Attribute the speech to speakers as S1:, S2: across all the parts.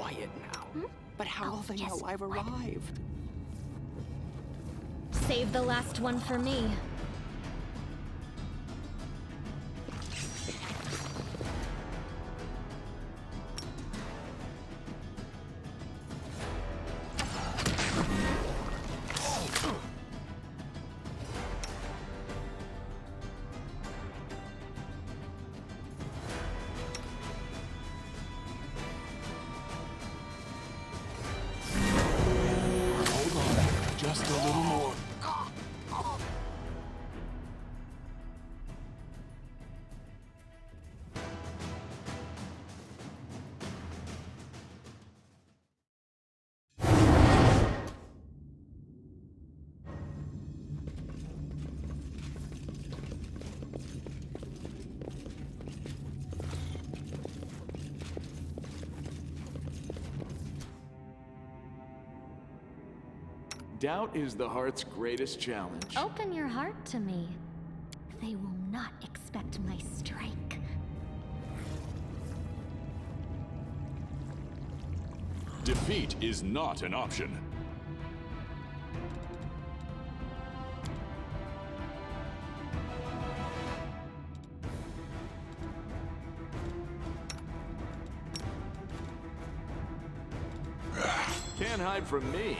S1: quiet now. But how will they know I've arrived?
S2: Save the last one for me.
S3: Just a little more.
S4: Doubt is the heart's greatest challenge.
S2: Open your heart to me. They will not expect my strike.
S3: Defeat is not an option.
S4: Can't hide from me.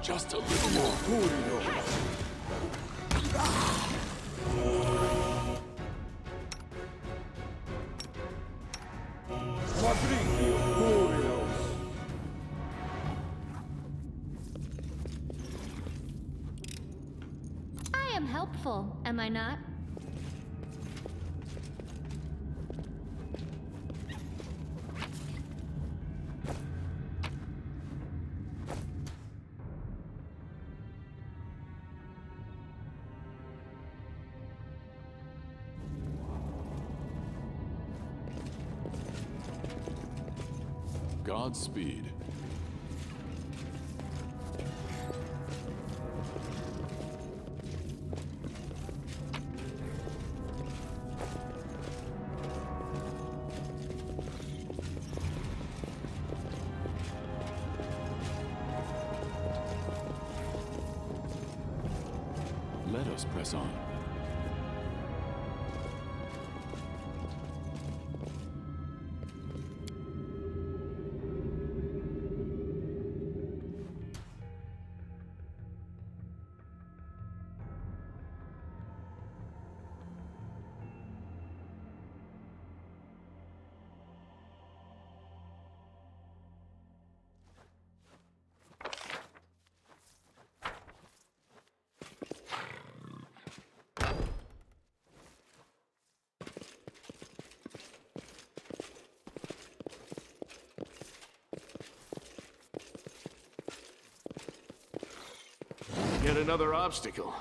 S3: Just a little more.
S2: I am helpful, am I not?
S3: Godspeed. Let us press on.
S4: Yet another obstacle.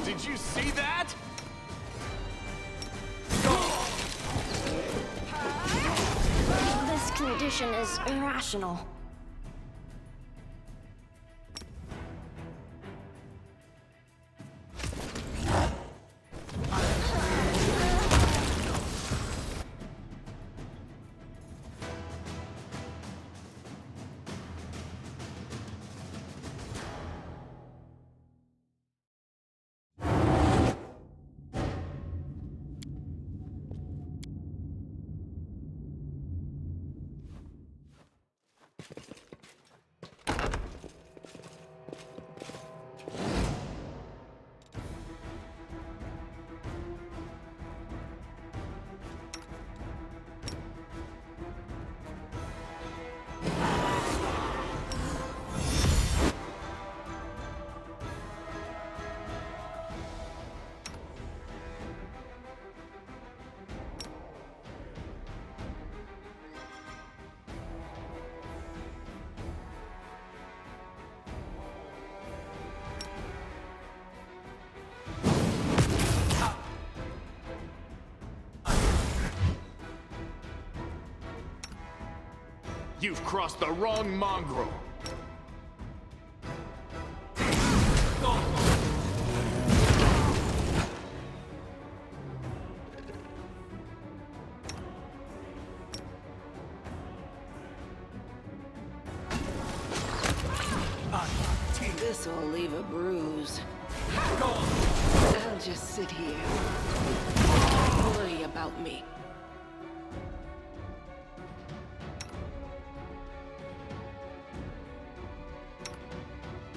S4: Did you see that?
S5: tactician is irrational.
S4: You've crossed the wrong mongrel.
S1: This'll leave a bruise. I'll just sit here. Don't worry about me.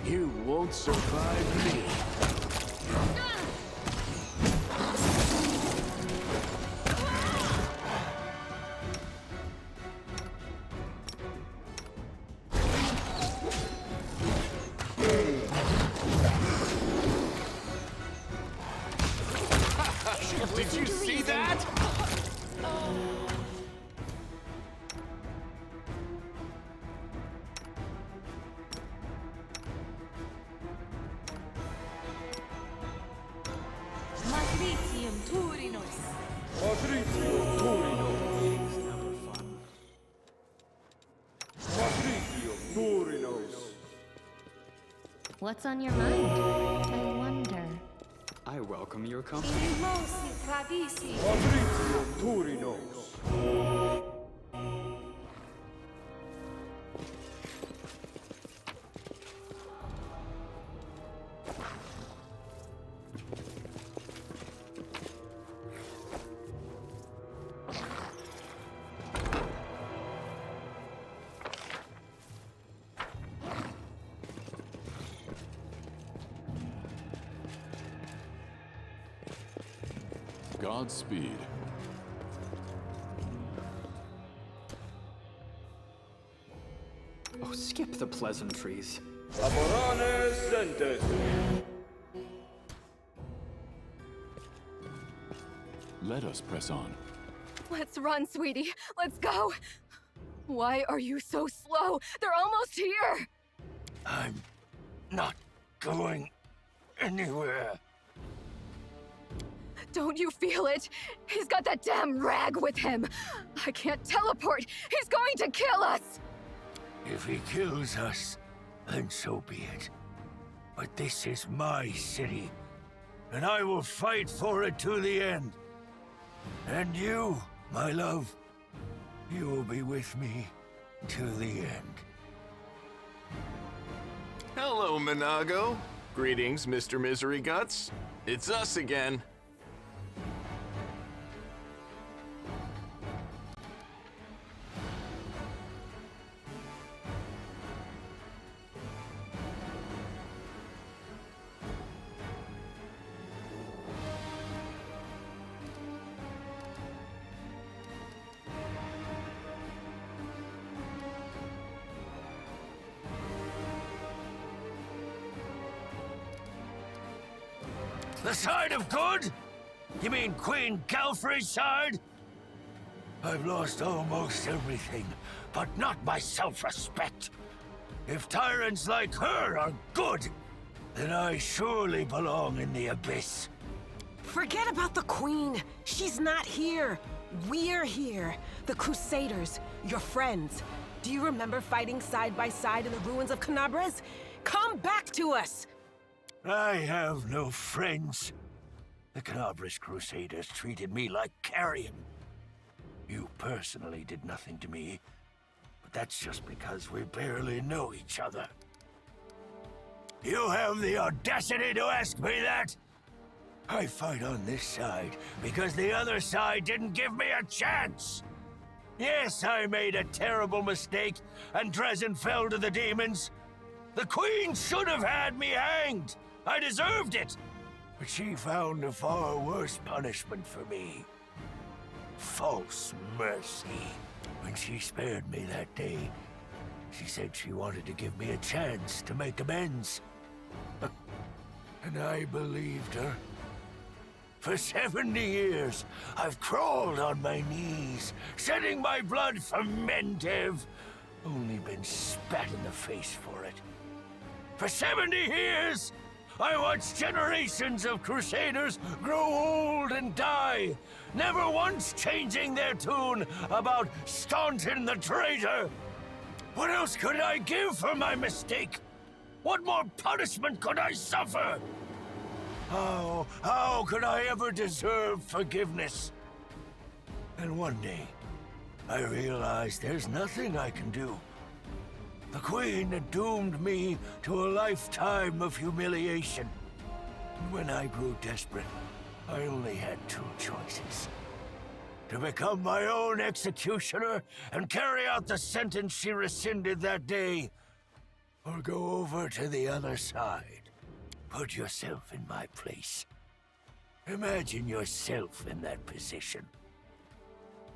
S4: You won't survive me. Did you see that?
S6: Matricium Turinos.
S7: Patricium Turinos. Never fun. Patricium Turinos.
S2: What's on your mind? I wonder.
S8: I welcome your company.
S6: Ilimosi Tradisi.
S7: Patricium Turinos.
S3: Godspeed.
S8: Oh, skip the pleasantries.
S7: Laborane Sentes.
S3: Let us press on.
S6: Let's run, sweetie. Let's go. Why are you so slow? They're almost here.
S7: I'm not going anywhere.
S6: Don't you feel it? He's got that damn rag with him. I can't teleport. He's going to kill us.
S7: If he kills us, then so be it. But this is my city, and I will fight for it to the end. And you, my love, you will be with me to the end.
S9: Hello, Minago. Greetings, Mr. Misery Guts. It's us again.
S7: The side of good? You mean Queen Galfrey's side? I've lost almost everything, but not my self-respect. If tyrants like her are good, then I surely belong in the abyss.
S10: Forget about the Queen. She's not here.
S5: We're here, the Crusaders, your friends. Do you remember fighting side by side in the ruins of Canabres? Come back to us!
S7: I have no friends. The Canabres Crusaders treated me like carrion. You personally did nothing to me, but that's just because we barely know each other. You have the audacity to ask me that? I fight on this side because the other side didn't give me a chance. Yes, I made a terrible mistake, and Dresden fell to the demons. The Queen should have had me hanged. I deserved it. But she found a far worse punishment for me. False mercy. When she spared me that day, she said she wanted to give me a chance to make amends. And I believed her. For 70 years, I've crawled on my knees, shedding my blood for Mendev. Only been spat in the face for it. For 70 years, I watched generations of Crusaders grow old and die, never once changing their tune about Staunton the traitor. What else could I give for my mistake? What more punishment could I suffer? How could I ever deserve forgiveness? And one day, I realized there's nothing I can do. The Queen had doomed me to a lifetime of humiliation. And when I grew desperate, I only had two choices. To become my own executioner and carry out the sentence she rescinded that day, or go over to the other side. Put yourself in my place. Imagine yourself in that position.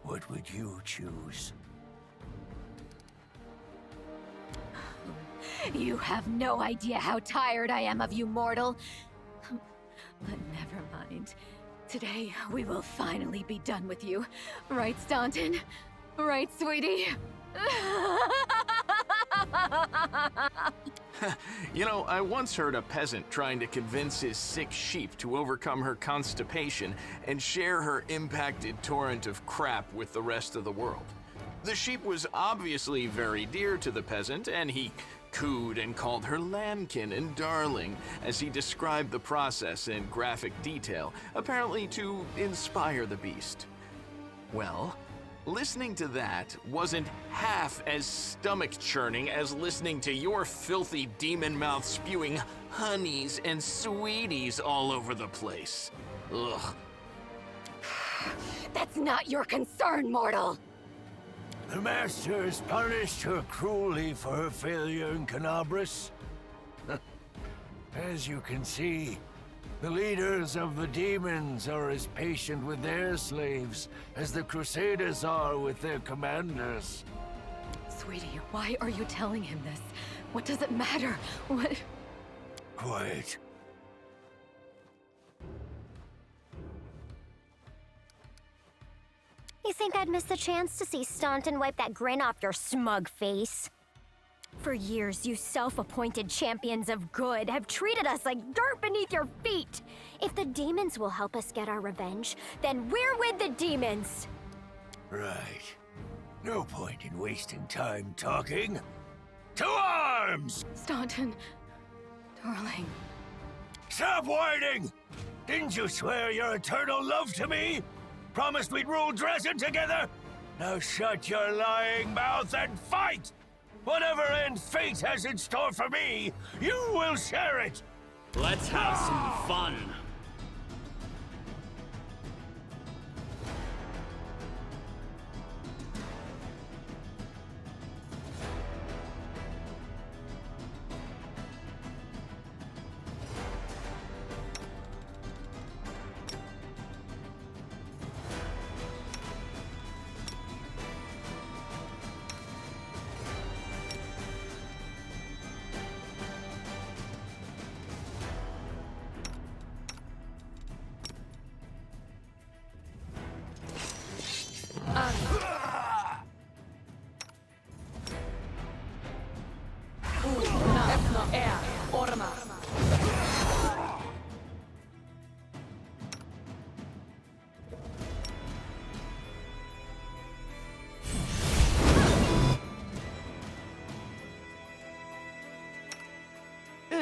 S7: What would you choose?
S6: You have no idea how tired I am of you, mortal. But never mind. Today, we will finally be done with you. Right, Staunton? Right, sweetie?
S9: You know, I once heard a peasant trying to convince his sick sheep to overcome her constipation and share her impacted torrent of crap with the rest of the world. The sheep was obviously very dear to the peasant, and he cooed and called her lambkin and darling as he described the process in graphic detail, apparently to inspire the beast. Well, listening to that wasn't half as stomach-churning as listening to your filthy demon mouth spewing honeys and sweeties all over the place. Ugh.
S6: That's not your concern, mortal!
S7: The Masters punished her cruelly for her failure in Canabres. As you can see, the leaders of the demons are as patient with their slaves as the Crusaders are with their commanders.
S6: Sweetie, why are you telling him this? What does it matter? What?
S7: Quiet.
S2: You think I'd miss the chance to see Staunton wipe that grin off your smug face? For years, you self-appointed champions of good have treated us like dirt beneath your feet. If the demons will help us get our revenge, then we're with the demons.
S7: Right. No point in wasting time talking. To arms!
S6: Staunton, darling.
S7: Stop whining! Didn't you swear your eternal love to me? Promised we'd rule Dresden together? Now shut your lying mouth and fight! Whatever end fate has in store for me, you will share it!
S8: Let's have some fun.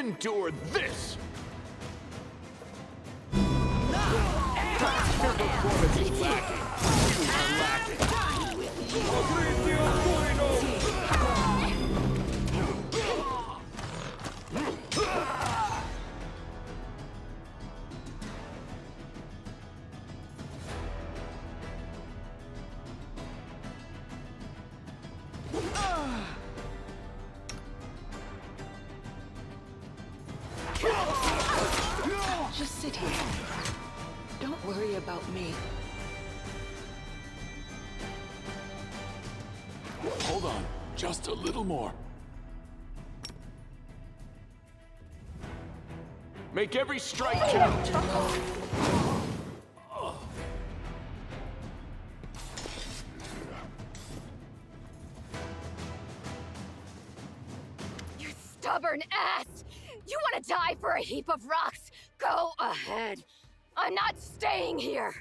S4: endure this!
S1: Your performance is lacking. You are lacking.
S5: Just sit here. Don't worry about me.
S3: Hold on, just a little more.
S4: Make every strike count!
S6: You stubborn ass! You want to die for a heap of rocks? Go ahead. I'm not staying here.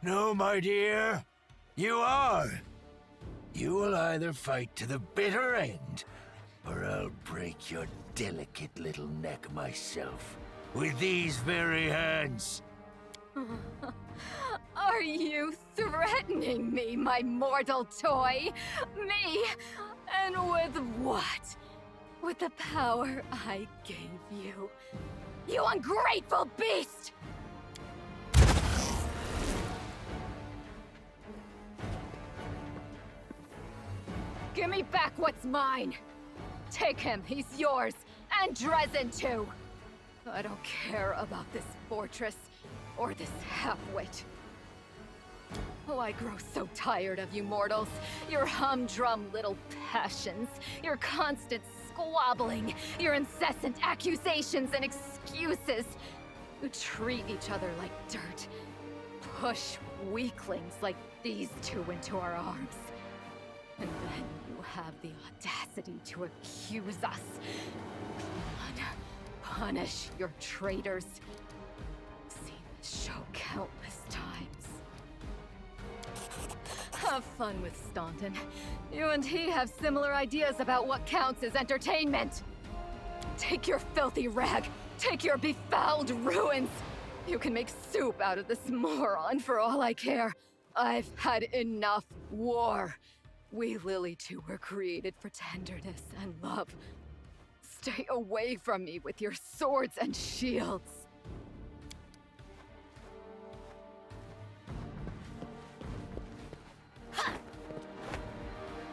S7: No, my dear. You are. You will either fight to the bitter end, or I'll break your delicate little neck myself with these very hands.
S6: Are you threatening me, my mortal toy? Me? And with what? With the power I gave you. You ungrateful beast! Give me back what's mine! Take him, he's yours, and Dresden too! I don't care about this fortress, or this half-wit. Oh, I grow so tired of you mortals. Your humdrum little passions, your constant squabbling, your incessant accusations and excuses. You treat each other like dirt. Push weaklings like these two into our arms. And then you have the audacity to accuse us. Come on, punish your traitors. I've seen this show countless times. Have fun with Staunton. You and he have similar ideas about what counts as entertainment. Take your filthy rag. Take your befouled ruins. You can make soup out of this moron for all I care. I've had enough war. We Lily two were created for tenderness and love. Stay away from me with your swords and shields.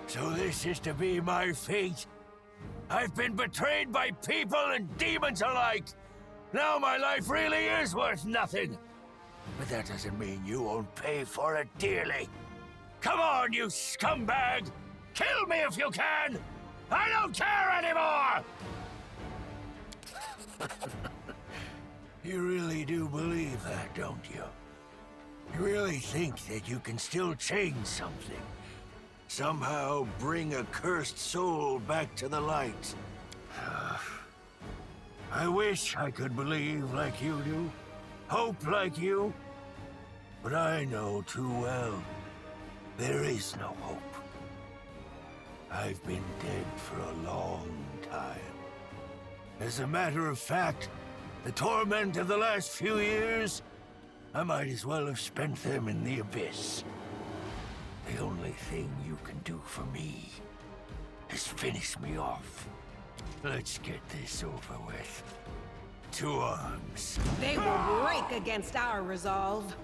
S7: So this is to be my fate? I've been betrayed by people and demons alike. Now my life really is worth nothing. But that doesn't mean you won't pay for it dearly. Come on, you scumbag! Kill me if you can! I don't care anymore! You really do believe that, don't you? You really think that you can still change something? Somehow bring a cursed soul back to the light? I wish I could believe like you do, hope like you, but I know too well. There is no hope. I've been dead for a long time. As a matter of fact, the torment of the last few years, I might as well have spent them in the abyss. The only thing you can do for me is finish me off. Let's get this over with. To arms.
S5: They will break against our resolve.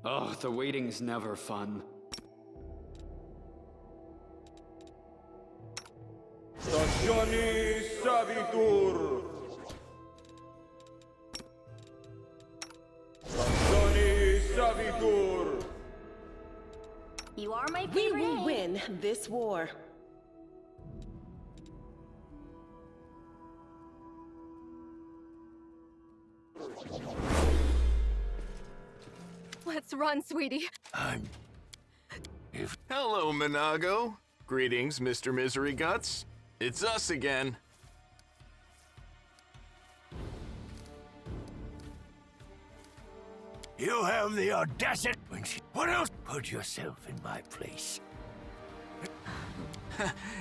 S8: Oh, the waiting's never fun.
S10: Stazioni Savitur! Stazioni Savitur!
S2: You are my
S5: We
S2: favorite.
S5: will win this war.
S6: Let's run, sweetie.
S9: Hello, Minago. Greetings, Mr. Misery Guts. It's us again.
S7: You have the audacity. What else? Put yourself in my place.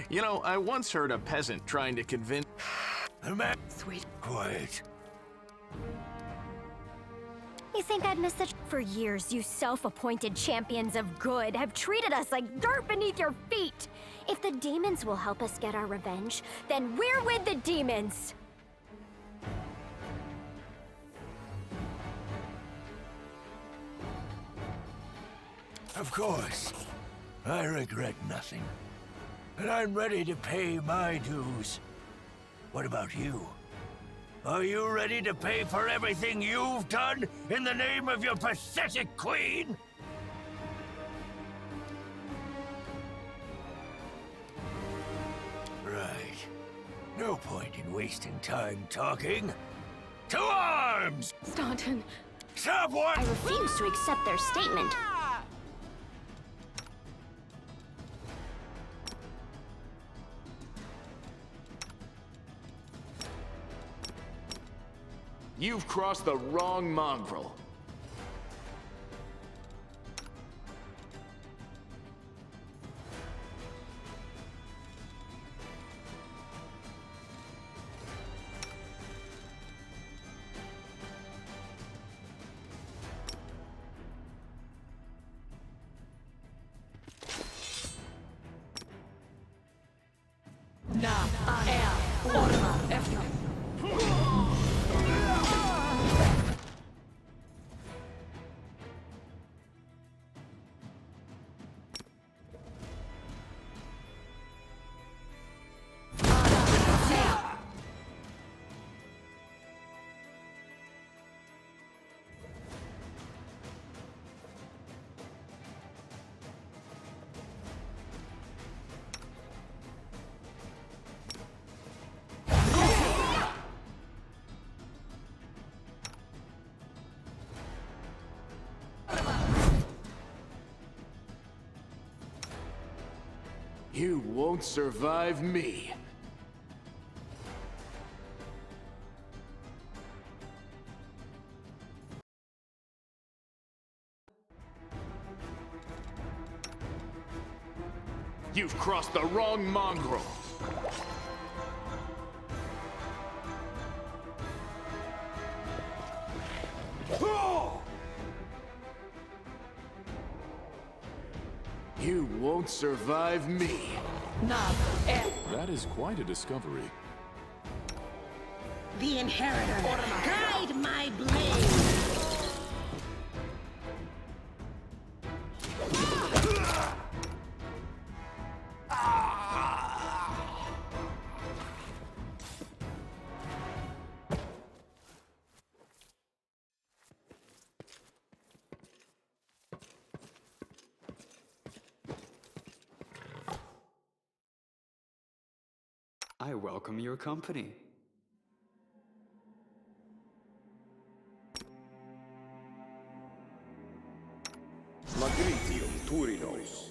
S9: You know, I once heard a peasant trying to convince...
S7: The man...
S6: Sweet.
S7: Quiet.
S2: You think I'd miss it? For years, you self-appointed champions of good have treated us like dirt beneath your feet. If the demons will help us get our revenge, then we're with the demons.
S7: Of course. I regret nothing. And I'm ready to pay my dues. What about you? Are you ready to pay for everything you've done in the name of your pathetic queen? Right. No point in wasting time talking. To arms!
S6: Staunton.
S7: Stop what?
S11: I refuse to accept their statement.
S4: You've crossed the wrong mongrel. You won't survive me. You've crossed the wrong mongrel. You won't survive me.
S3: That is quite a discovery.
S11: The Inheritor, guide my blade!
S8: I welcome your company.
S10: Magritium Turinos.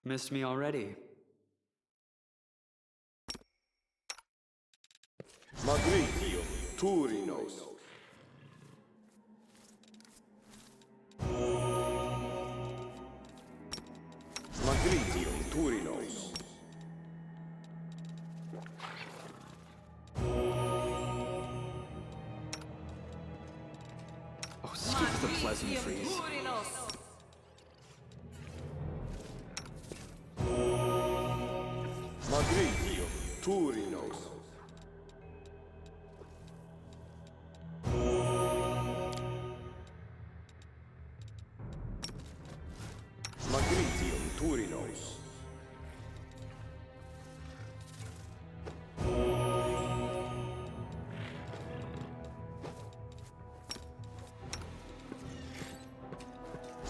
S8: Missed me already.
S10: Magritio, Turinos. Magritio, Turinos.
S8: Oh, skip the pleasantries.
S10: Magritio, Turinos. Magritium Turinos.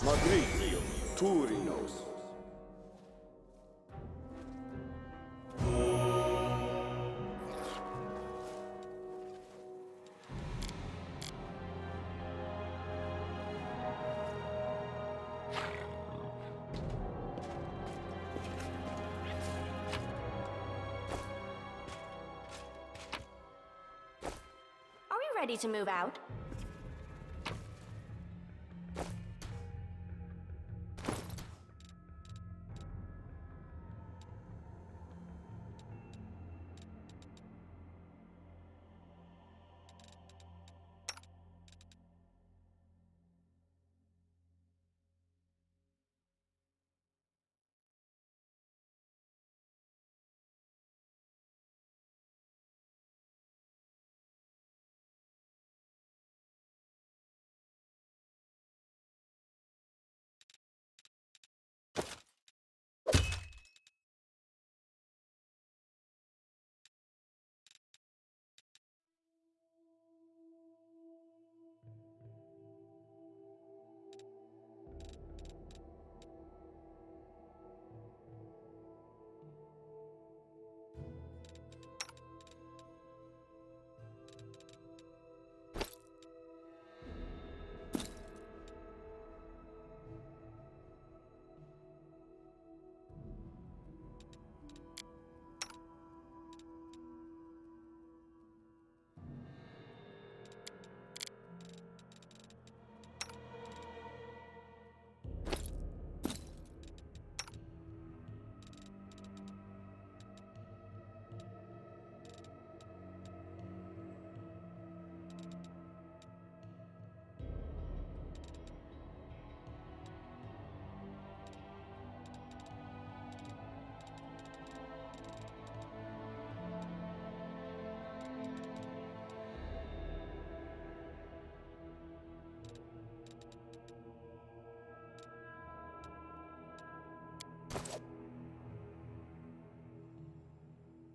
S10: Magritium Turinos.
S2: Are we ready to move out?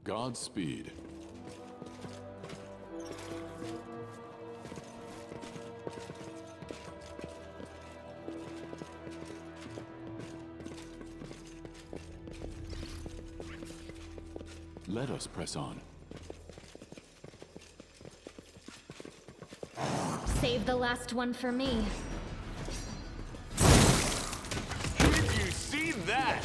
S3: Godspeed. Let us press on.
S6: Save the last one for me.
S4: Have you seen that?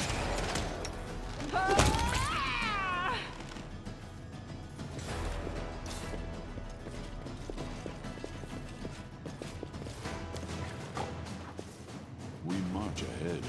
S3: We march ahead.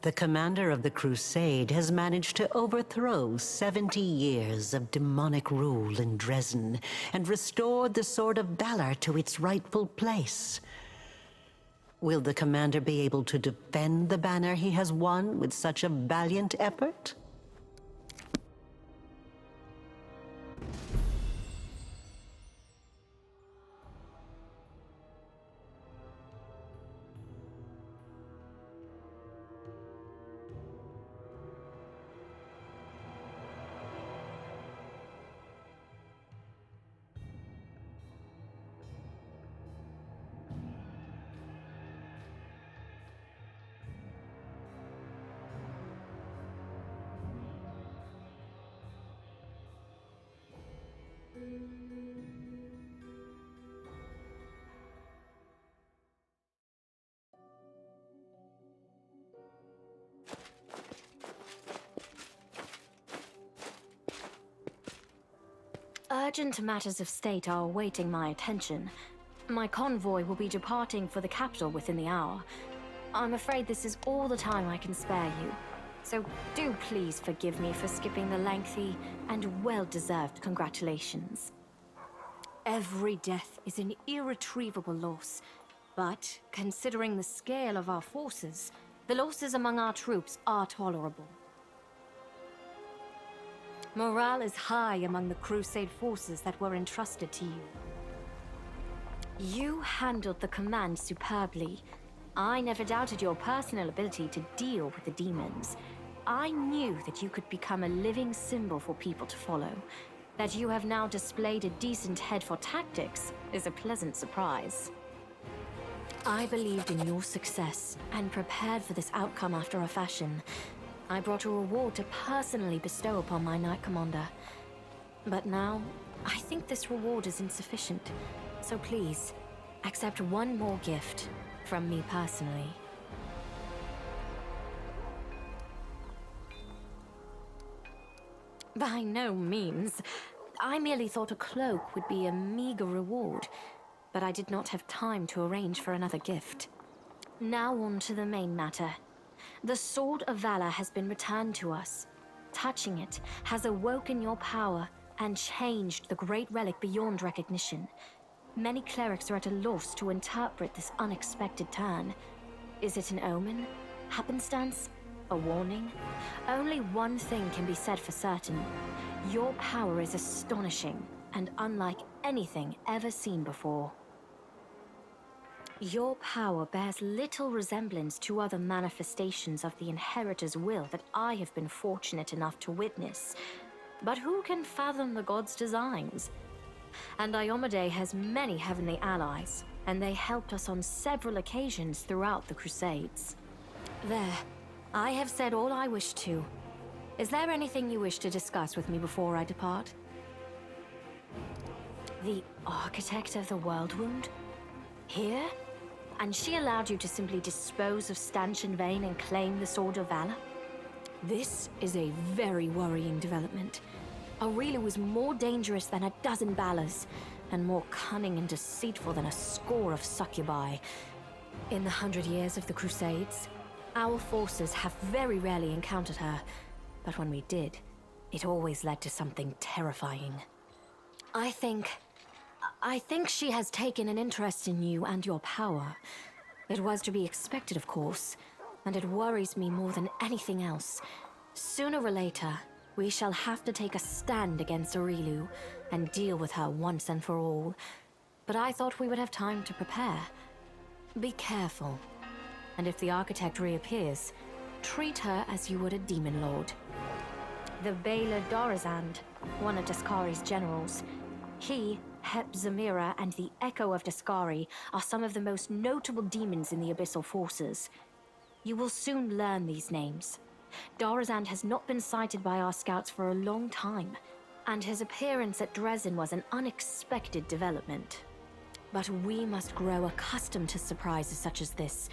S12: The commander of the Crusade has managed to overthrow 70 years of demonic rule in Dresden and restored the Sword of Valor to its rightful place. Will the commander be able to defend the banner he has won with such a valiant effort?
S2: Urgent matters of state are awaiting my attention. My convoy will be departing for the capital within the hour. I'm afraid this is all the time I can spare you, so do please forgive me for skipping the lengthy and well-deserved congratulations. Every death is an irretrievable loss, but considering the scale of our forces, the losses among our troops are tolerable. Morale is high among the Crusade forces that were entrusted to you. You handled the command superbly. I never doubted your personal ability to deal with the demons. I knew that you could become a living symbol for people to follow. That you have now displayed a decent head for tactics is a pleasant surprise. I believed in your success and prepared for this outcome after a fashion. I brought a reward to personally bestow upon my Knight Commander. But now, I think this reward is insufficient. So please, accept one more gift from me personally. By no means. I merely thought a cloak would be a meager reward, but I did not have time to arrange for another gift. Now on to the main matter. The Sword of Valor has been returned to us. Touching it has awoken your power and changed the great relic beyond recognition. Many clerics are at a loss to interpret this unexpected turn. Is it an omen? Happenstance? A warning? Only one thing can be said for certain. Your power is astonishing and unlike anything ever seen before. Your power bears little resemblance to other manifestations of the Inheritor's will that I have been fortunate enough to witness. But who can fathom the god's designs? And Iomedae has many heavenly allies, and they helped us on several occasions throughout the Crusades. There, I have said all I wish to. Is there anything you wish to discuss with me before I depart? The Architect of the World Wound? Here? And she allowed you to simply dispose of Stanchion Vane and claim the Sword of Valor? This is a very worrying development. Aurelia was more dangerous than a dozen Balors, and more cunning and deceitful than a score of succubi. In the 100 years of the Crusades, our forces have very rarely encountered her, but when we did, it always led to something terrifying. I think she has taken an interest in you and your power. It was to be expected, of course, and it worries me more than anything else. Sooner or later, we shall have to take a stand against Aurelu and deal with her once and for all. But I thought we would have time to prepare. Be careful. And if the Architect reappears, treat her as you would a demon lord. The Baylor Dorazand, one of Daskari's generals. He, Hep Zamira, and the Echo of Daskari are some of the most notable demons in the Abyssal Forces. You will soon learn these names. Dorazand has not been sighted by our scouts for a long time, and his appearance at Dresden was an unexpected development. But we must grow accustomed to surprises such as this.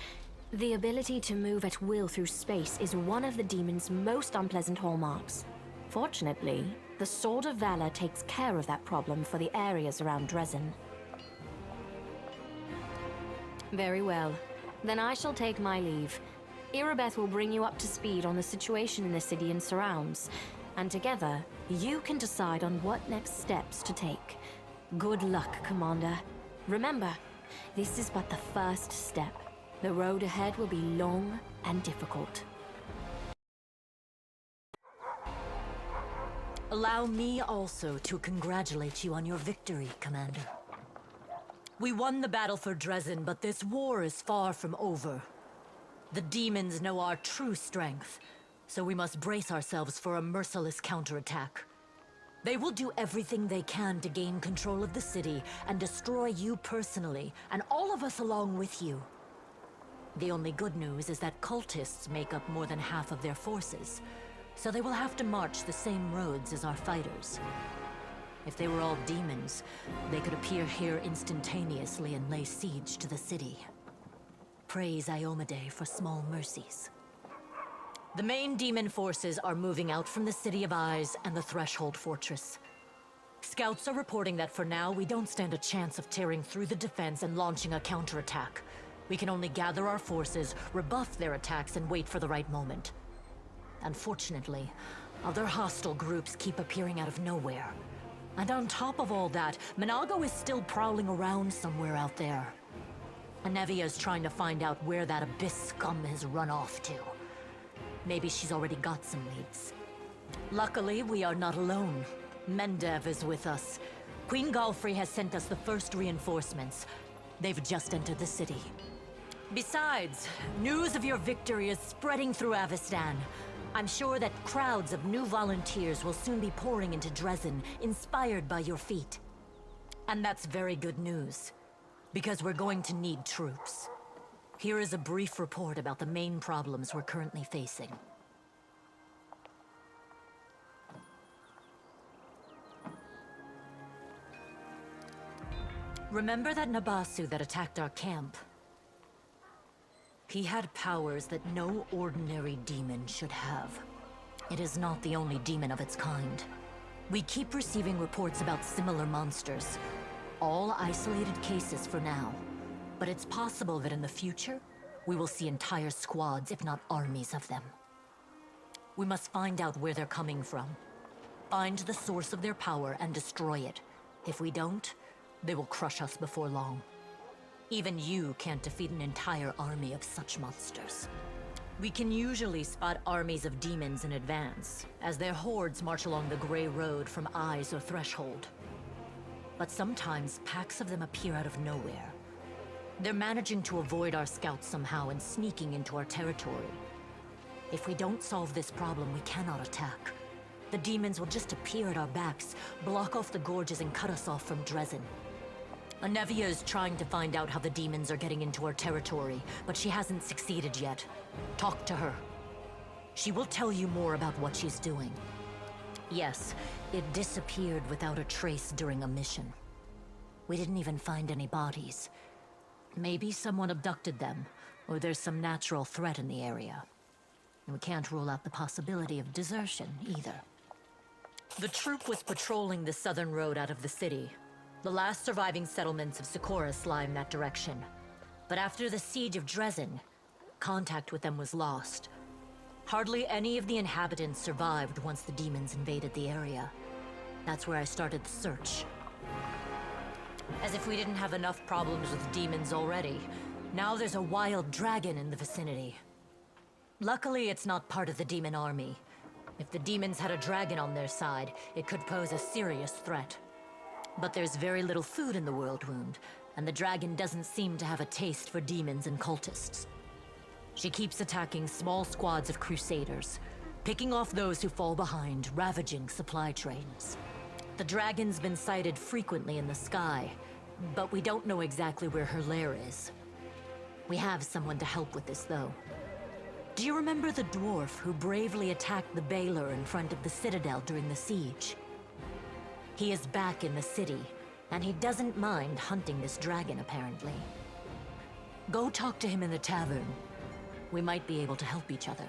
S2: The ability to move at will through space is one of the demon's most unpleasant hallmarks. Fortunately, the Sword of Valor takes care of that problem for the areas around Dresden. Very well. Then I shall take my leave.
S13: Irabeth will bring you up to speed on the situation in the city and surrounds, and together, you can decide on what next steps to take. Good luck, Commander. Remember, this is but the first step. The road ahead will be long and difficult.
S14: Allow me also to congratulate you on your victory, Commander. We won the battle for Dresden, but this war is far from over. The demons know our true strength, so we must brace ourselves for a merciless counterattack. They will do everything they can to gain control of the city and destroy you personally, and all of us along with you. The only good news is that cultists make up more than half of their forces, so they will have to march the same roads as our fighters. If they were all demons, they could appear here instantaneously and lay siege to the city. Praise Iomedae for small mercies. The main demon forces are moving out from the City of Eyes and the Threshold Fortress. Scouts are reporting that for now, we don't stand a chance of tearing through the defense and launching a counterattack. We can only gather our forces, rebuff their attacks, and wait for the right moment. Unfortunately, other hostile groups keep appearing out of nowhere. And on top of all that, Minago is still prowling around somewhere out there. Anevia is trying to find out where that Abyss scum has run off to. Maybe she's already got some leads. Luckily, we are not alone. Mendev is with us. Queen Galfrey has sent us the first reinforcements. They've just entered the city. Besides, news of your victory is spreading through Avestan. I'm sure that crowds of new volunteers will soon be pouring into Dresden, inspired by your feat. And that's very good news, because we're going to need troops. Here is a brief report about the main problems we're currently facing. Remember that Nabasu that attacked our camp? He had powers that no ordinary demon should have. It is not the only demon of its kind. We keep receiving reports about similar monsters. All isolated cases for now. But it's possible that in the future, we will see entire squads, if not armies of them. We must find out where they're coming from. Find the source of their power and destroy it. If we don't, they will crush us before long. Even you can't defeat an entire army of such monsters. We can usually spot armies of demons in advance, as their hordes march along the Grey Road from Eyes or Threshold. But sometimes packs of them appear out of nowhere. They're managing to avoid our scouts somehow and sneaking into our territory. If we don't solve this problem, we cannot attack. The demons will just appear at our backs, block off the gorges and cut us off from Dresden. Anevia is trying to find out how the demons are getting into our territory, but she hasn't succeeded yet. Talk to her. She will tell you more about what she's doing. Yes, it disappeared without a trace during a mission. We didn't even find any bodies. Maybe someone abducted them, or there's some natural threat in the area. And we can't rule out the possibility of desertion, either. The troop was patrolling the southern road out of the city. The last surviving settlements of Sikoris lie in that direction. But after the siege of Dresden, contact with them was lost. Hardly any of the inhabitants survived once the demons invaded the area. That's where I started the search. As if we didn't have enough problems with demons already, now there's a wild dragon in the vicinity. Luckily, it's not part of the demon army. If the demons had a dragon on their side, it could pose a serious threat. But there's very little food in the World Wound, and the dragon doesn't seem to have a taste for demons and cultists. She keeps attacking small squads of crusaders, picking off those who fall behind, ravaging supply trains. The dragon's been sighted frequently in the sky, but we don't know exactly where her lair is. We have someone to help with this, though. Do you remember the dwarf who bravely attacked the Baylor in front of the Citadel during the siege? He is back in the city, and he doesn't mind hunting this dragon, apparently. Go talk to him in the tavern. We might be able to help each other.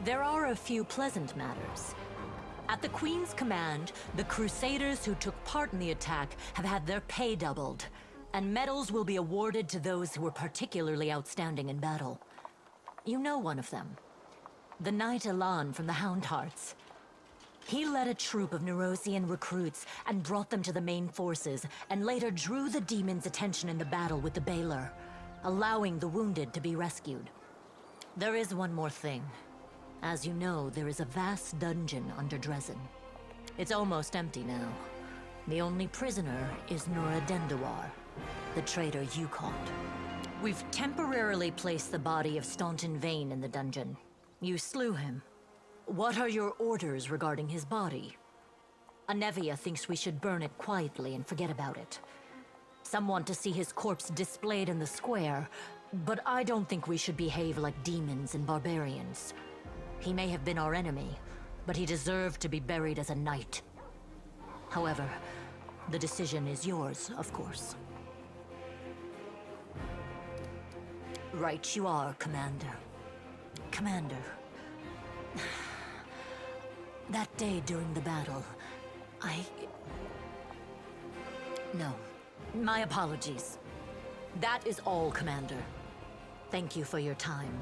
S14: There are a few pleasant matters. At the Queen's command, the Crusaders who took part in the attack have had their pay doubled, and medals will be awarded to those who were particularly outstanding in battle. You know one of them. The Knight Elan from the Hound Hearts. He led a troop of Nerosian recruits and brought them to the main forces, and later drew the demon's attention in the battle with the Baylor, allowing the wounded to be rescued. There is one more thing. As you know, there is a vast dungeon under Dresden. It's almost empty now. The only prisoner is Nora Dendawar, the traitor you caught. We've temporarily placed the body of Staunton Vane in the dungeon. You slew him. What are your orders regarding his body? Anevia thinks we should burn it quietly and forget about it. Some want to see his corpse displayed in the square, but I don't think we should behave like demons and barbarians. He may have been our enemy, but he deserved to be buried as a knight. However, the decision is yours, of course. Right you are, Commander. Commander. That day during the battle, No. My apologies. That is all, Commander. Thank you for your time.